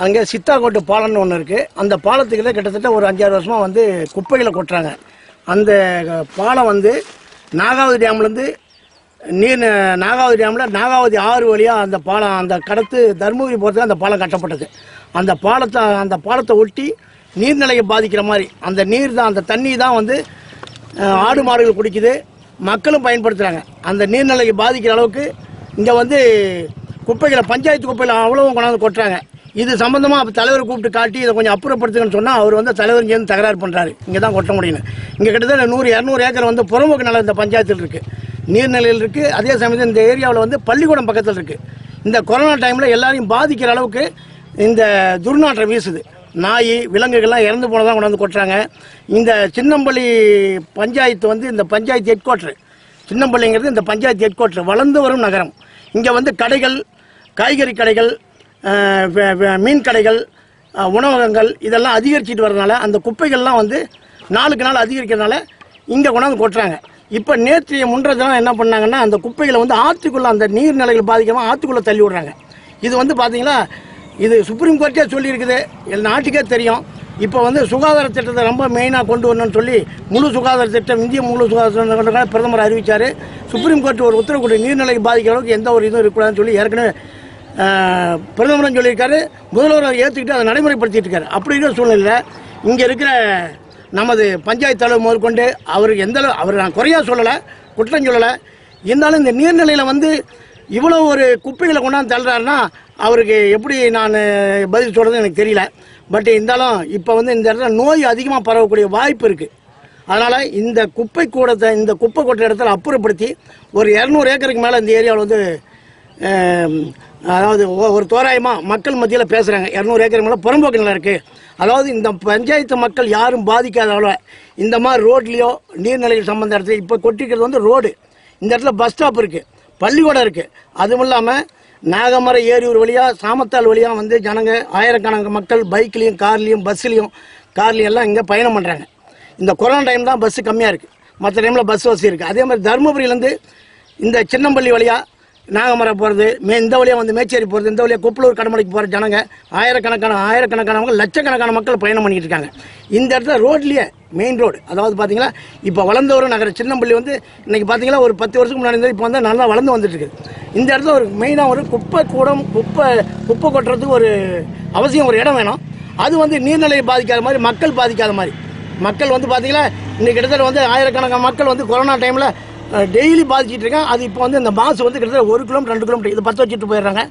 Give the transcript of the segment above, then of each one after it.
அங்கே சித்தாக்கோட்டு பாலம்னு ஒன்று இருக்குது. அந்த பாலத்துக்குள்ள கிட்டத்தட்ட ஒரு 5-6 வருஷமாக வந்து குப்பைகளை கொட்டுறாங்க. அந்த பாலம் வந்து நாகாவதி டேம்லேருந்து நாகாவதி டேமில் நாகாவதி ஆறு வழியாக அந்த பாலம் அந்த கடத்து தருமபுரி போகிறதுக்கு அந்த பாலம் கட்டப்பட்டது. அந்த பாலத்தை ஒட்டி நீர்நிலையை பாதிக்கிற மாதிரி அந்த நீர் தான், அந்த தண்ணி தான் வந்து ஆடு மாடுகள் குடிக்குது, மக்களும் பயன்படுத்துகிறாங்க. அந்த நீர்நிலையை பாதிக்கிற அளவுக்கு இங்கே வந்து குப்பைகளை பஞ்சாயத்து குப்பையில் அவ்வளவும் கொண்டாந்து கொட்டுறாங்க. இது சம்பந்தமாக தலைவர் கூப்பிட்டு காட்டி இதை கொஞ்சம் அப்புறப்படுத்துங்கன்னு சொன்னால் அவர் வந்து தலைவர் சேர்ந்து தகராறு பண்ணுறாரு. இங்கே தான் கொட்ட முடியும். இங்கே கிட்டத்தட்ட 100-200 ஏக்கர் வந்து புறம்போக்கு நிலம் இந்த பஞ்சாயத்தில் இருக்குது, நீர்நிலையில் இருக்குது. அதே சமயத்தில் இந்த ஏரியாவில் வந்து பள்ளிக்கூடம் பக்கத்தில் இருக்குது. இந்த கொரோனா டைமில் எல்லாரையும் பாதிக்கிற அளவுக்கு இந்த துர்நாற்றம் வீசுது. நாய் விலங்குகள்லாம் இறந்து போனதான் கொண்டாந்து கொட்டுறாங்க. இந்த சின்னம்பள்ளி பஞ்சாயத்து வந்து இந்த பஞ்சாயத்து ஹெட் குவார்ட்டர், சின்னம்பள்ளிங்கிறது இந்த பஞ்சாயத்து ஹெட் குவார்ட்டர், வளர்ந்து வரும் நகரம். இங்கே வந்து கடைகள், காய்கறி கடைகள், மீன் கடைகள், உணவகங்கள் இதெல்லாம் அதிகரிச்சிட்டு வரதுனால அந்த குப்பைகள்லாம் வந்து நாளுக்கு நாள் அதிகரிக்கிறதுனால இங்கே கொண்டாந்து கொட்டுறாங்க. இப்போ நேற்றைய முன்றதெல்லாம் என்ன பண்ணாங்கன்னா அந்த குப்பைகளை வந்து ஆற்றுக்குள்ளே, அந்த நீர்நிலைகள் பாதிக்காமல் ஆற்றுக்குள்ளே தள்ளி விடுறாங்க. இது வந்து பார்த்தீங்கன்னா இது சுப்ரீம் கோர்ட்டே சொல்லியிருக்குது, நாட்டுக்கே தெரியும். இப்போ வந்து சுகாதார திட்டத்தை ரொம்ப மெயினாக கொண்டு வரணும்னு சொல்லி முழு சுகாதார திட்டம், இந்திய முழு சுகாதார திட்டம் பிரதமர் அறிவித்தார். சுப்ரீம் கோர்ட் ஒரு உத்தரவு கொடு, நீர்நிலைக்கு பாதிக்கிற அளவுக்கு எந்த ஒரு இதுவும் இருக்கக்கூடாதுன்னு சொல்லி ஏற்கனவே பிரதமரும் சொல்லியிருக்காரு. முதல்வர் அதை ஏற்றுக்கிட்டு அதை நடைமுறைப்படுத்திட்டு இருக்காரு. அப்படி இருக்கிற சூழ்நிலையில் இங்கே இருக்கிற நமது பஞ்சாயத்து தலைவர் முதற்கொண்டு அவருக்கு அவர் நான் குறையாக சொல்லலை, குற்றம் சொல்லலை. இருந்தாலும் இந்த நீர்நிலையில் வந்து இவ்வளோ ஒரு குப்பைகளை கொண்டாந்து தள்ளுறாருன்னா அவருக்கு எப்படி நான் பதில் சொல்கிறது எனக்கு தெரியல. பட் இருந்தாலும் இப்போ வந்து இந்த இடத்துல நோய் அதிகமாக பரவக்கூடிய வாய்ப்பு இருக்குது. அதனால் இந்த குப்பை கூடத்தை, இந்த குப்பை கொட்டுற இடத்துல அப்புறப்படுத்தி ஒரு 200 ஏக்கருக்கு மேலே இந்த ஏரியாவில் வந்து அதாவது ஒரு தோராயமாக மக்கள் மத்தியில் பேசுகிறாங்க. 200 ஏக்கருக்கு மேலே புறம்போக்கு நிலம் இருக்குது. அதாவது இந்த பஞ்சாயத்து மக்கள் யாரும் பாதிக்காத அளவு இந்த மாதிரி ரோட்லேயோ நீர்நிலைகள் சம்பந்த இடத்துல இப்போ கொட்டிக்கிறது வந்து ரோடு. இந்த இடத்துல பஸ் ஸ்டாப் இருக்குது, பள்ளிக்கூடம் இருக்குது. அதுவும் இல்லாமல் நாகமர ஏரியூர் வழியாக சாமத்தால் வழியாக வந்து ஜனங்க ஆயிரக்கணக்கான மக்கள் பைக்லேயும் கார்லேயும் பஸ்ஸுலேயும் எல்லாம் இங்கே பயணம் பண்ணுறாங்க. இந்த கொரோனா டைம் தான் பஸ்ஸு கம்மியாக இருக்குது, மற்ற டைமில் பஸ் வசதி இருக்குது. அதே மாதிரி தருமபுரியிலேருந்து இந்த சின்னம்பள்ளி வழியாக நாகமரம் போகிறது, இந்த வழியாக வந்து மேச்சேரி போகிறது, இந்த வழியாக கொப்பளூர் கடமலைக்கு போகிற ஜனங்க ஆயிரக்கணக்கான மக்கள், லட்சக்கணக்கான மக்கள் பயணம் பண்ணிகிட்டு இருக்காங்க. இந்த இடத்துல ரோட்லேயே மெயின் ரோடு, அதாவது பார்த்தீங்களா இப்போ வளர்ந்து வரும் நகரம் சின்னம்பள்ளி வந்து இன்றைக்கி பார்த்தீங்களா ஒரு 10 வருஷத்துக்கு முன்னாடி இருந்தால் இப்போ வந்து நல்லா வளர்ந்து வந்துட்டுருக்கு. இந்த இடத்துல ஒரு மெயினாக ஒரு குப்பை கூடம், குப்பை கொட்டுறதுக்கு ஒரு அவசியம் ஒரு இடம் வேணும். அது வந்து நீர்நிலையை பாதிக்காத மாதிரி, மக்கள் பாதிக்காத மாதிரி. மக்கள் வந்து பார்த்தீங்களா இன்றைக்கி கிட்டத்தட்ட வந்து ஆயிரக்கணக்கான மக்கள் வந்து கொரோனா டைமில் டெய்லி பாதிச்சிட்டு இருக்கேன். அது இப்போ வந்து இந்த மாசு வந்து கிட்டத்தட்ட 1 கிலோமீட்டர் 2 கிலோமீட்டர் இது 10 வச்சுட்டு போயிடுறாங்க.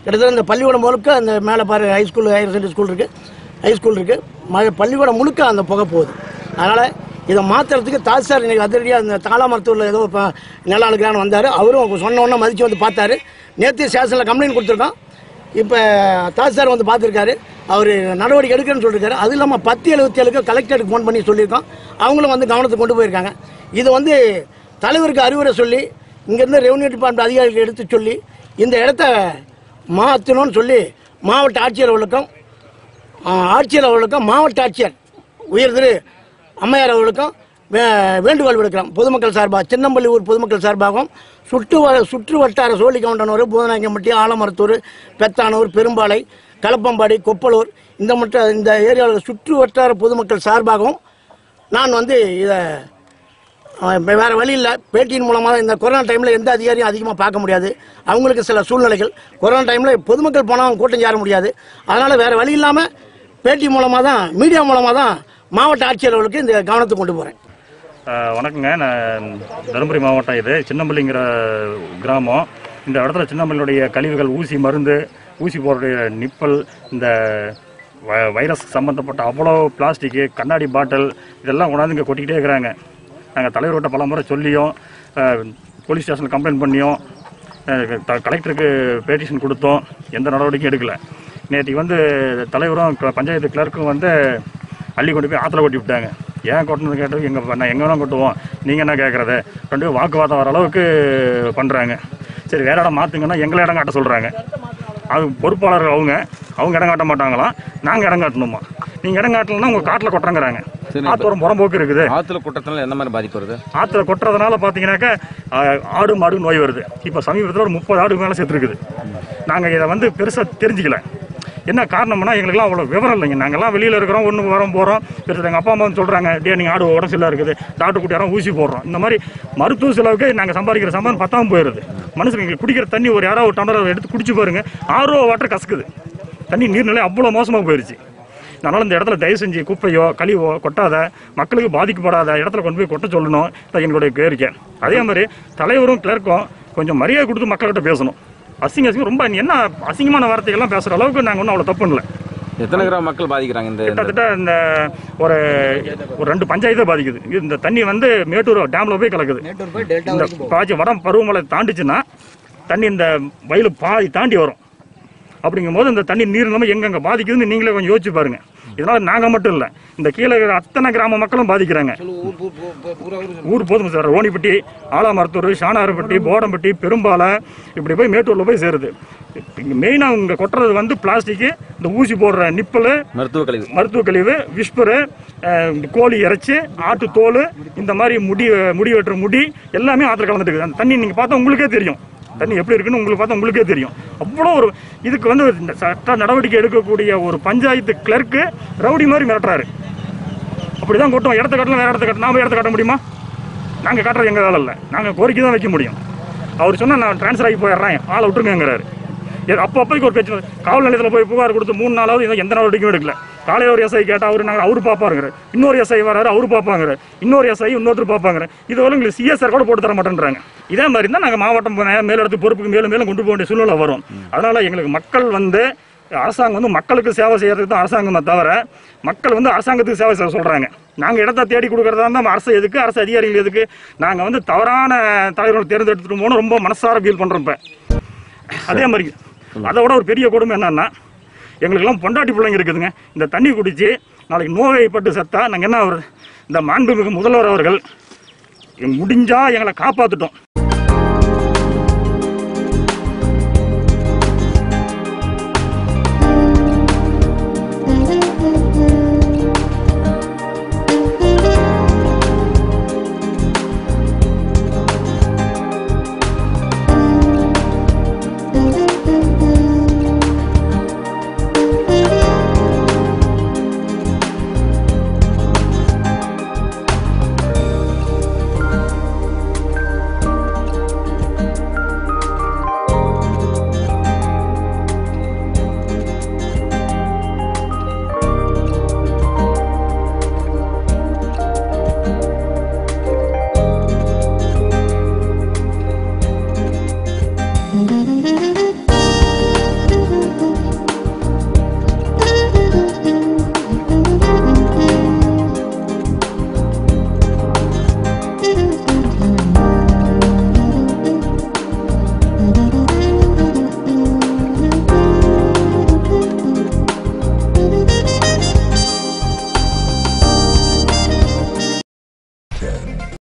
கிட்டத்தட்ட இந்த பள்ளிக்கூடம் முழுக்க அந்த மேலே பாரு ஹைஸ்கூல், ஹையர் செகண்டரி ஸ்கூல் இருக்குது, ஹைஸ்கூல் இருக்குது, பள்ளிக்கூடம் முழுக்க அந்த புகை போகுது. அதனால் இதை மாற்றுறதுக்கு தாசில்தார் இன்றைக்கி அதிரடியாக அந்த தாளாமருத்தூரில் ஏதோ இப்போ நிலம் அழுக்கிறான்னு வந்தார். அவரும் சொன்ன உடனே மதித்து வந்து பார்த்தாரு. நேற்று ஸ்டேஷனில் கம்ப்ளைண்ட் கொடுத்துருக்கோம். இப்போ தாசில்தார் வந்து பார்த்துருக்காரு, அவர் நடவடிக்கை எடுக்கிறேன்னு சொல்லியிருக்காரு. அது இல்லாமல் 1077க்கு கலெக்டருக்கு ஃபோன் பண்ணி சொல்லியிருக்கோம். அவங்களும் வந்து கவனத்துக்கு கொண்டு போயிருக்காங்க. இது வந்து தலைவருக்கு அறிவுரை சொல்லி இங்கேருந்து ரெவன்யூ டிபார்ட்மெண்ட் அதிகாரிகள் எடுத்து சொல்லி இந்த இடத்த மாற்றணும்னு சொல்லி மாவட்ட ஆட்சியர் அவர்களுக்கும் மாவட்ட ஆட்சியர் உயர் திரு அம்மையார் அவர்களுக்கும் வேண்டுகோள் விடுக்கிறோம். பொதுமக்கள் சார்பாக, சின்னம்பள்ளி ஊர் பொதுமக்கள் சார்பாகவும் சுற்று வட்டார சோழிகவுண்டனூர், பூதநாயக்கம்பட்டி, ஆலமரத்தூர், பெத்தானூர், பெரும்பாலை, களப்பம்பாடி, கொப்பலூர் இந்த ஏரியாவில் சுற்று வட்டார பொதுமக்கள் சார்பாகவும் நான் வந்து இதை வேறு வழி இல்லை, பேட்டியின் மூலமாக இந்த கொரோனா டைமில் எந்த அதிகாரியும் அதிகமாக பார்க்க முடியாது. அவங்களுக்கு சில சூழ்நிலைகள், கொரோனா டைமில் பொதுமக்கள் போனால் கூட்டம் சேர முடியாது. அதனால் வேறு வழி இல்லாமல் பேட்டி மூலமாக தான், மீடியா மூலமாக தான் மாவட்ட ஆட்சியர்களுக்கு இந்த கவனத்தை கொண்டு போகிறேன். வணக்கங்க, நான் தருமபுரி மாவட்டம், இது சின்னம்பள்ளிங்கிற கிராமம். இந்த இடத்துல சின்னம்பள்ளியுடைய கழிவுகள், ஊசி போடுற நிப்பல், இந்த வைரஸ் சம்மந்தப்பட்ட அவ்வளோ பிளாஸ்டிக்கு, கண்ணாடி பாட்டில் இதெல்லாம் கொண்டாந்து இங்கே கொட்டிக்கிட்டே இருக்கிறாங்க. நாங்கள் தலைவர்கிட்ட பல முறை சொல்லியும், போலீஸ் ஸ்டேஷனில் கம்ப்ளைண்ட் பண்ணியும், கலெக்டருக்கு பெட்டிஷன் கொடுத்தோம், எந்த நடவடிக்கையும் எடுக்கலை. நேற்றுக்கு வந்து தலைவரும் பஞ்சாயத்து கிளர்க்கும் வந்து அள்ளி கொண்டு போய் ஆற்றுல கொட்டி விட்டாங்க. ஏன் கொட்டினது கேட்டது, எங்கே வேணால் கொட்டுவோம், நீங்கள் என்ன கேட்குறது, ரெண்டு பேரும் வாக்குவாதம் வர அளவுக்கு பண்ணுறாங்க. சரி வேறு இடம் மாற்றுங்கன்னா எங்களை இடம் காட்ட சொல்கிறாங்க. அது பொறுப்பாளர்கள் அவங்க இடம் காட்ட மாட்டாங்களாம், நாங்கள் இடம் காட்டணுமா. நீங்கள் இடம் காட்டலன்னா உங்கள் காட்டில் கொட்டுறங்கிறாங்க. ஆத்தோர புறம்போக்கு இருக்குது. ஆற்றுல கொட்டுறதுனால என்ன மாதிரி பாதிப்பு வருது? ஆற்றுல கொட்டுறதுனால பார்த்தீங்கன்னாக்கா ஆடு மாடு நோய் வருது. இப்போ சமீபத்தில் ஒரு 30 ஆடு மேலே செத்துருக்குது. நாங்கள் இதை வந்து பெருசாக தெரிஞ்சிக்கல. என்ன காரணம்னா எங்களுக்குலாம் அவ்வளோ விவரம் இல்லைங்க. நாங்கள்லாம் வெளியில் இருக்கிறோம், ஒன்று வரோம் போகிறோம். பெருசாக எங்கள் அப்பா அம்மா வந்து சொல்கிறாங்க, டே நீங்கள் ஆடு உடம்பு சரியில்லாம இருக்குது, டாக்டர் கூட்டியாரம் ஊசி போடுறோம். இந்த மாதிரி மருத்துவ செலவுக்கு நாங்கள் சம்பாதிக்கிற சம்பளம் பத்தாமல் போயிடுது. மனுஷங்க எங்களுக்கு குடிக்கிற தண்ணி ஒரு யாராவது ஒரு டம்ளர் எடுத்து குடிச்சு பாருங்க, RO வாட்டர் கசக்குது. தண்ணி நீர்நிலை அவ்வளோ மோசமாக போயிடுச்சு. அதனால் இந்த இடத்துல தயவு செஞ்சு குப்பையோ கழிவோ கொட்டாத, மக்களுக்கு பாதிக்கப்படாத இடத்துல கொண்டு போய் கொட்ட சொல்லணும். எங்களுடைய கோரிக்கை. அதே மாதிரி தலைவரும் கிளர்க்கும் கொஞ்சம் மரியாதை கொடுத்து மக்கள்கிட்ட பேசணும். அசிங்கம் ரொம்ப என்ன அசிங்கமான வார்த்தைகள்லாம் பேசுகிற அளவுக்கு நாங்கள் ஒன்றும் அவ்வளோ தப்பு பண்ணல. எத்தனை கிராம மக்கள் பாதிக்கிறாங்க? கிட்டத்தட்ட இந்த ஒரு 2 பஞ்சாயத்தை பாதிக்குது. இந்த தண்ணி வந்து மேட்டூர் டேமில் போய் கலக்குது. இந்த வடம் பருவமழை தாண்டிச்சுன்னா தண்ணி இந்த வயலு பாதி தாண்டி வரும். அப்படிங்கும்போது இந்த தண்ணி நீர் இல்லாமல் எங்கெங்கே பாதிக்குதுன்னு நீங்களே கொஞ்சம் யோசிச்சு பாருங்க. இதனால் நாங்கள் மட்டும் இல்லை, இந்த கீழே அத்தனை கிராம மக்களும் பாதிக்கிறாங்க. ஊர் போதும் சார், ரோனிப்பட்டி, ஆலாமரத்தூர், ஷானாரப்பட்டி, போடம்பட்டி, பெரும்பாலை, இப்படி போய் மேட்டூரில் போய் சேருது. இங்கே மெயினாக இங்கே கொட்டுறது வந்து பிளாஸ்டிக்கு, இந்த ஊசி போடுற நிப்பல், மருத்துவ கழிவு, விஸ்பரு, கோழி இறைச்சி, ஆட்டு தோல், இந்த மாதிரி முடி வெட்டுற முடி எல்லாமே ஆற்றுல கலந்துட்டு. அந்த தண்ணி நீங்கள் பார்த்தா உங்களுக்கே தெரியும், தண்ணி எப்படி இருக்குன்னு உங்களுக்கு பார்த்தா உங்களுக்கே தெரியும். அவ்வளோ ஒரு இதுக்கு வந்து இந்த சட்ட நடவடிக்கை எடுக்கக்கூடிய ஒரு பஞ்சாயத்து கிளர்க்கு ரவுடி மாதிரி மிரட்டுறாரு. அப்படிதான் கொட்டோம். இடத்த கட்டலாம், வேற இடத்த கட்ட நாம இடத்த கட்ட முடியுமா? நாங்கள் காட்டுறது எங்கள் வேலை இல்லை, நாங்கள் கோரிக்கை தான் வைக்க முடியும். அவர் சொன்னால் நான் டிரான்ஸ்ஃபர் ஆகி போயிடுறேன், ஆளை விட்டுருங்கிறாரு. அப்பப்போக்கு ஒரு பிரச்சனை. காவல் நிலையத்தில் போய் புகார் கொடுத்து 3 நாளாவது எந்த நடவடிக்கையும் எடுக்கல. காலையில் ஒரு SI கேட்டால் அவரு பார்ப்பாங்கிறார், இன்னொரு SI வராரு அவரு பார்ப்பாங்கிறார், இன்னொரு SI இன்னொருத்தர் பார்ப்பாங்க. இது வரை உங்களுக்கு CSR கூட போட்டு தர மாட்டேன்றாங்க. இதே மாதிரி தான் நாங்கள் மாவட்டம் மேலிடத்து பொறுப்புக்கு மேலும் கொண்டு போக வேண்டிய சூழ்நிலை வரும். அதனால் எங்களுக்கு மக்கள் வந்து அரசாங்கம் வந்து மக்களுக்கு சேவை செய்யறதுக்கு தான் அரசாங்கமே தவிர, மக்கள் வந்து அரசாங்கத்துக்கு சேவை செய்ய சொல்கிறாங்க. நாங்கள் இடத்த தேடி கொடுக்குறதா இருந்தால் அரசு எதுக்கு, அரசு அதிகாரிகள் எதுக்கு? நாங்கள் வந்து தவறான தலைவர்களை தேர்ந்தெடுத்துட்டு போகணும் ரொம்ப மனசார ஃபீல் பண்ணுறோம். இப்போ அதே மாதிரி அதை விட ஒரு பெரிய கொடுமை என்னன்னா, எங்களுக்கெல்லாம் பொண்டாட்டி பிள்ளைங்க இருக்குதுங்க. இந்த தண்ணி குடிச்சு நாளைக்கு நோய்வாய்ப்பட்டு செத்தா நாங்கள் என்ன, இந்த மாண்புமிகு முதல்வர் அவர்கள் முடிஞ்சா எங்களை காப்பாற்றிட்டோம்.